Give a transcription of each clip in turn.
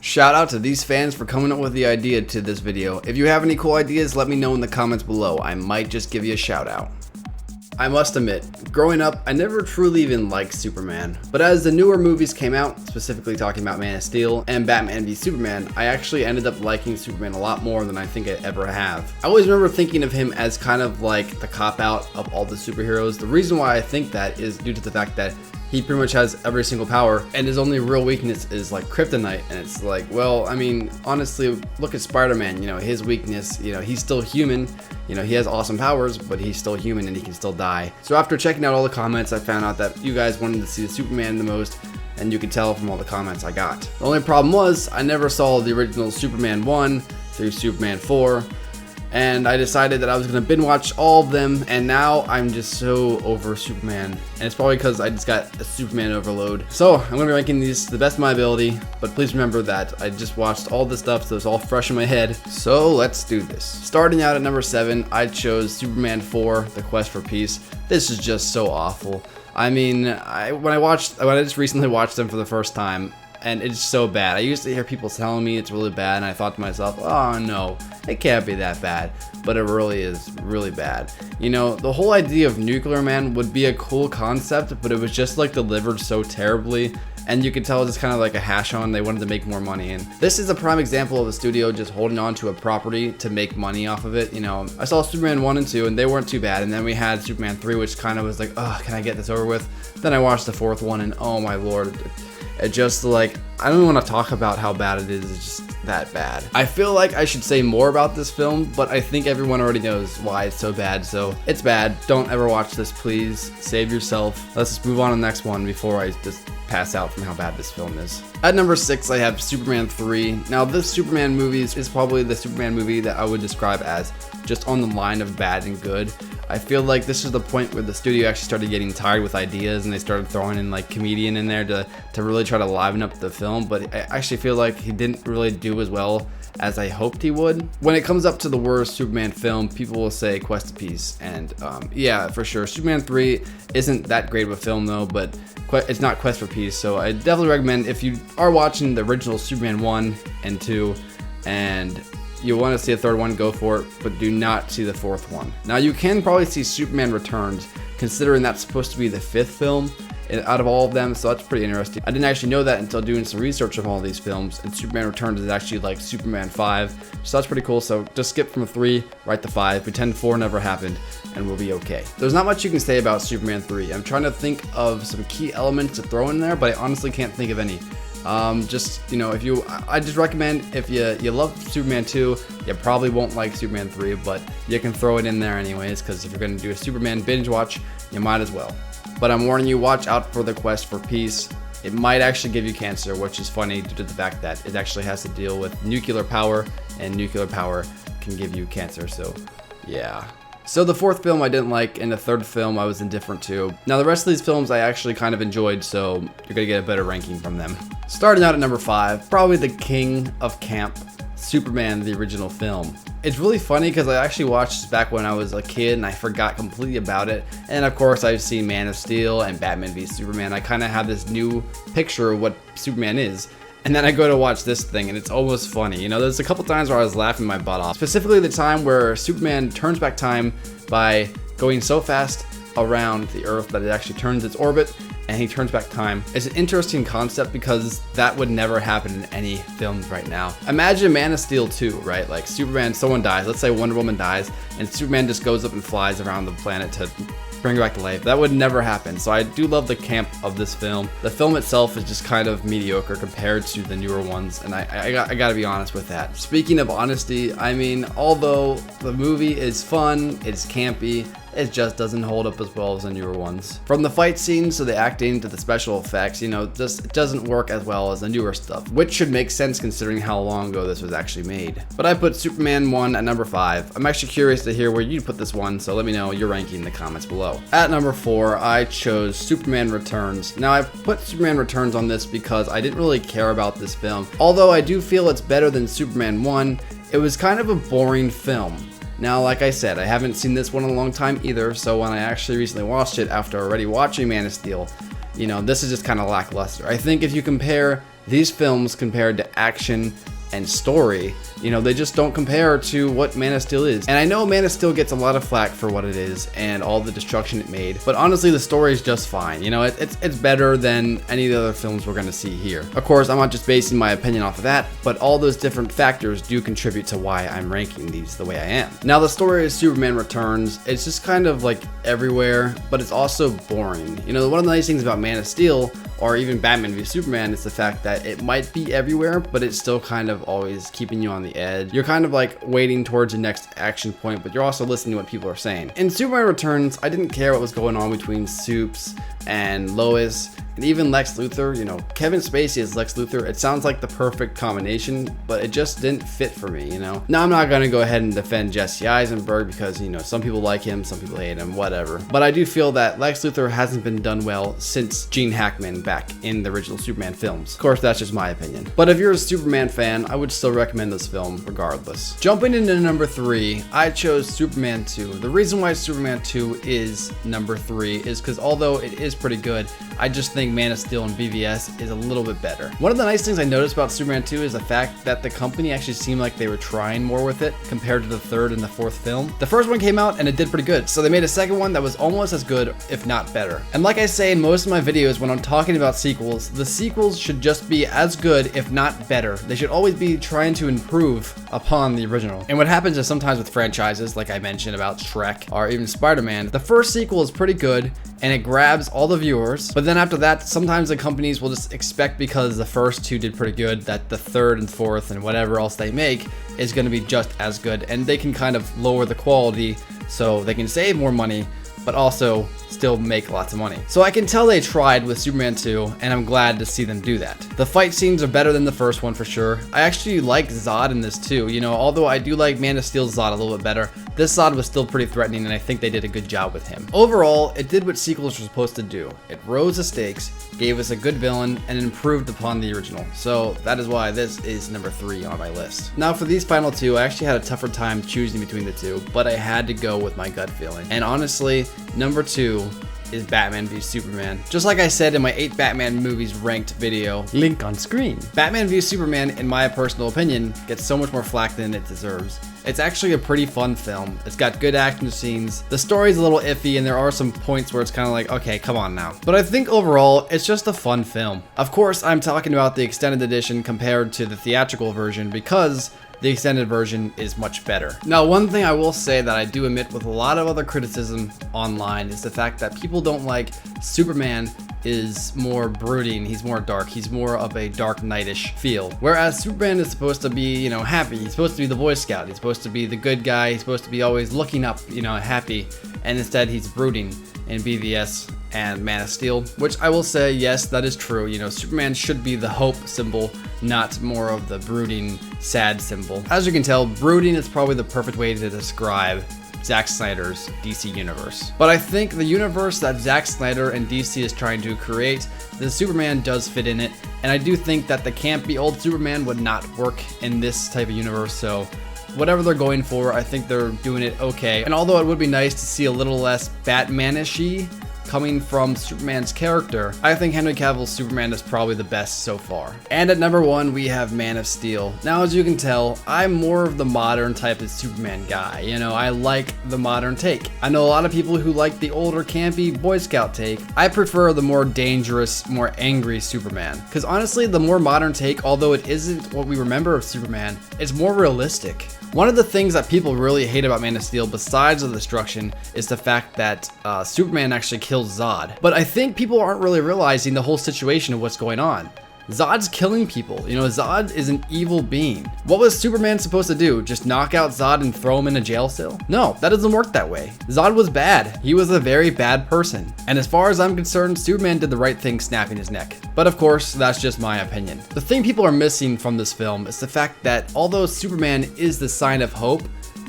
Shout out to these fans for coming up with the idea to this video. If you have any cool ideas, let me know in the comments below. I might just give you a shout out. I must admit, growing up, I never truly even liked Superman. But as the newer movies came out, specifically talking about Man of Steel and Batman v Superman, I actually ended up liking Superman a lot more than I think I ever have. I always remember thinking of him as kind of like the cop-out of all the superheroes. The reason why I think that is due to the fact that he pretty much has every single power, and his only real weakness is like kryptonite. And it's like, well, I mean, honestly, look at Spider-Man. You know, his weakness, you know, he's still human. You know, he has awesome powers, but he's still human and he can still die. So after checking out all the comments, I found out that you guys wanted to see the Superman the most, and you could tell from all the comments I got. The only problem was I never saw the original Superman 1 through Superman 4. And I decided that I was going to binge watch all of them, and now I'm just so over Superman. And it's probably because I just got a Superman overload. So I'm going to be ranking these to the best of my ability, but please remember that I just watched all this stuff, so it's all fresh in my head. So let's do this. Starting out at number 7, I chose Superman 4, The Quest for Peace. This is just so awful. I mean, when I just recently watched them for the first time, and it's so bad. I used to hear people telling me it's really bad, and I thought to myself, oh no, it can't be that bad. But it really is really bad. You know, the whole idea of Nuclear Man would be a cool concept, but it was just like delivered so terribly, and you could tell it's kind of like a hash on. They wanted to make more money, and this is a prime example of the studio just holding on to a property to make money off of it. You know, I saw Superman 1 and 2, and they weren't too bad, and then we had Superman 3, which kind of was like, oh, can I get this over with? Then I watched the 4th one, and oh my lord. It just like, I don't want to talk about how bad it is. It's just that bad. I feel like I should say more about this film, but I think everyone already knows why it's so bad. So it's bad. Don't ever watch this, please. Save yourself. Let's just move on to the next one before I just pass out from how bad this film is. At number 6, I have Superman 3. Now this Superman movie is probably the Superman movie that I would describe as just on the line of bad and good. I feel like this is the point where the studio actually started getting tired with ideas, and they started throwing in like comedian in there to really try to liven up the film, but I actually feel like he didn't really do as well as I hoped he would. When it comes up to the worst Superman film, people will say Quest of Peace, and yeah, for sure, Superman 3 isn't that great of a film though, but it's not Quest for Peace, so I definitely recommend if you are watching the original Superman 1 and 2, and you want to see a third one, go for it, but do not see the 4th one. Now you can probably see Superman Returns, considering that's supposed to be the 5th film out of all of them, so that's pretty interesting. I didn't actually know that until doing some research on all these films, and Superman Returns is actually like Superman 5, so that's pretty cool. So just skip from 3 right to 5, pretend 4 never happened, and we'll be okay. There's not much you can say about Superman 3. I'm trying to think of some key elements to throw in there, but I honestly can't think of any. Just, you know, I just recommend if you love Superman 2, you probably won't like Superman 3, but you can throw it in there anyways, because if you're going to do a Superman binge watch, you might as well. But I'm warning you, watch out for The Quest for Peace. It might actually give you cancer, which is funny due to the fact that it actually has to deal with nuclear power, and nuclear power can give you cancer, so yeah. So the 4th film I didn't like, and the 3rd film I was indifferent to. Now the rest of these films I actually kind of enjoyed, so you're gonna get a better ranking from them. Starting out at number 5, probably the king of camp, Superman the original film. It's really funny because I actually watched this back when I was a kid and I forgot completely about it. And of course I've seen Man of Steel and Batman v Superman. I kind of have this new picture of what Superman is. And then I go to watch this thing and it's almost funny. You know, there's a couple times where I was laughing my butt off. Specifically the time where Superman turns back time by going so fast around the Earth that it actually turns its orbit, and he turns back time. It's an interesting concept because that would never happen in any films right now. Imagine Man of Steel 2, right? Like Superman, someone dies, let's say Wonder Woman dies, and Superman just goes up and flies around the planet to bring her back to life. That would never happen. So I do love the camp of this film. The film itself is just kind of mediocre compared to the newer ones, and I gotta be honest with that. Speaking of honesty, I mean, although the movie is fun, it's campy, it just doesn't hold up as well as the newer ones. From the fight scenes to the acting to the special effects, you know, it doesn't work as well as the newer stuff, which should make sense considering how long ago this was actually made. But I put Superman 1 at number 5. I'm actually curious to hear where you put this one, so let me know your ranking in the comments below. At number 4, I chose Superman Returns. Now I put Superman Returns on this because I didn't really care about this film. Although I do feel it's better than Superman 1, it was kind of a boring film. Now, like I said, I haven't seen this one in a long time either, so when I actually recently watched it after already watching Man of Steel, you know, this is just kind of lackluster. I think if you compare these films compared to action and story, you know, they just don't compare to what Man of Steel is. And I know Man of Steel gets a lot of flack for what it is and all the destruction it made, but honestly the story is just fine. You know, it's better than any of the other films we're gonna see here. Of course, I'm not just basing my opinion off of that, but all those different factors do contribute to why I'm ranking these the way I am. Now, the story of Superman Returns, it's just kind of like everywhere, but it's also boring. You know, one of the nice things about Man of Steel, or even Batman v Superman, is the fact that it might be everywhere, but it's still kind of always keeping you on the edge. You're kind of like waiting towards the next action point, but you're also listening to what people are saying. In Superman Returns, I didn't care what was going on between Supes and Lois, and even Lex Luthor. You know, Kevin Spacey as Lex Luthor, it sounds like the perfect combination, but it just didn't fit for me, you know? Now, I'm not gonna go ahead and defend Jesse Eisenberg because, you know, some people like him, some people hate him, whatever. But I do feel that Lex Luthor hasn't been done well since Gene Hackman back in the original Superman films. Of course, that's just my opinion. But if you're a Superman fan, I would still recommend this film regardless. Jumping into number 3, I chose Superman 2. The reason why Superman 2 is number 3 is because although it is pretty good, I just think Man of Steel and BVS is a little bit better. One of the nice things I noticed about Superman 2 is the fact that the company actually seemed like they were trying more with it compared to the third and the fourth film. The first one came out and it did pretty good, so they made a second one that was almost as good, if not better. And like I say in most of my videos when I'm talking about sequels, the sequels should just be as good, if not better. They should always be trying to improve upon the original. And what happens is sometimes with franchises, like I mentioned about Shrek or even Spider-Man, the first sequel is pretty good and it grabs all the viewers, but then after that, sometimes the companies will just expect because the first two did pretty good that the third and fourth and whatever else they make is going to be just as good, and they can kind of lower the quality so they can save more money but also still make lots of money. So I can tell they tried with Superman 2, and I'm glad to see them do that. The fight scenes are better than the first one for sure. I actually like Zod in this too. You know, although I do like Man of Steel's Zod a little bit better, this Zod was still pretty threatening, and I think they did a good job with him. Overall, it did what sequels were supposed to do. It rose the stakes, gave us a good villain, and improved upon the original. So that is why this is number 3 on my list. Now for these final two, I actually had a tougher time choosing between the two, but I had to go with my gut feeling. And honestly, number 2 is Batman v Superman. Just like I said in my 8 Batman movies ranked video, link on screen. Batman v Superman, in my personal opinion, gets so much more flack than it deserves. It's actually a pretty fun film. It's got good action scenes. The story's a little iffy and there are some points where it's kind of like, okay, come on now. But I think overall, it's just a fun film. Of course, I'm talking about the extended edition compared to the theatrical version because the extended version is much better. Now, one thing I will say that I do admit with a lot of other criticism online is the fact that people don't like Superman is more brooding, he's more dark, he's more of a Dark Knight-ish feel. Whereas Superman is supposed to be, you know, happy, he's supposed to be the Boy Scout, he's supposed to be the good guy, he's supposed to be always looking up, you know, happy, and instead he's brooding in BVS and Man of Steel, which I will say, yes, that is true. You know, Superman should be the hope symbol, not more of the brooding, sad symbol. As you can tell, brooding is probably the perfect way to describe Zack Snyder's DC universe. But I think the universe that Zack Snyder and DC is trying to create, the Superman does fit in it, and I do think that the campy old Superman would not work in this type of universe, so whatever they're going for, I think they're doing it okay. And although it would be nice to see a little less Batman-ish-y coming from Superman's character, I think Henry Cavill's Superman is probably the best so far. And at number 1, we have Man of Steel. Now, as you can tell, I'm more of the modern type of Superman guy. You know, I like the modern take. I know a lot of people who like the older campy Boy Scout take. I prefer the more dangerous, more angry Superman. Because honestly, the more modern take, although it isn't what we remember of Superman, it's more realistic. One of the things that people really hate about Man of Steel, besides the destruction, is the fact that Superman actually kills Zod. But I think people aren't really realizing the whole situation of what's going on. Zod's killing people. You know, Zod is an evil being. What was Superman supposed to do? Just knock out Zod and throw him in a jail cell? No, that doesn't work that way. Zod was bad. He was a very bad person. And as far as I'm concerned, Superman did the right thing snapping his neck. But of course, that's just my opinion. The thing people are missing from this film is the fact that although Superman is the sign of hope,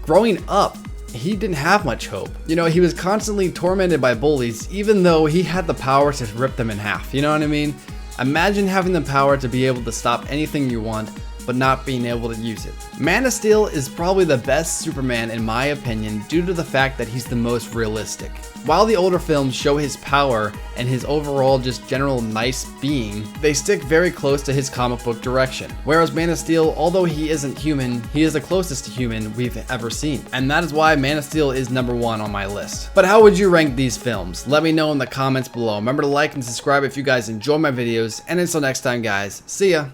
growing up, he didn't have much hope. You know, he was constantly tormented by bullies, even though he had the power to rip them in half. You know what I mean? Imagine having the power to be able to stop anything you want, but not being able to use it. Man of Steel is probably the best Superman in my opinion due to the fact that he's the most realistic. While the older films show his power and his overall just general nice being, they stick very close to his comic book direction. Whereas Man of Steel, although he isn't human, he is the closest to human we've ever seen. And that is why Man of Steel is #1 on my list. But how would you rank these films? Let me know in the comments below. Remember to like and subscribe if you guys enjoy my videos, and until next time guys, see ya!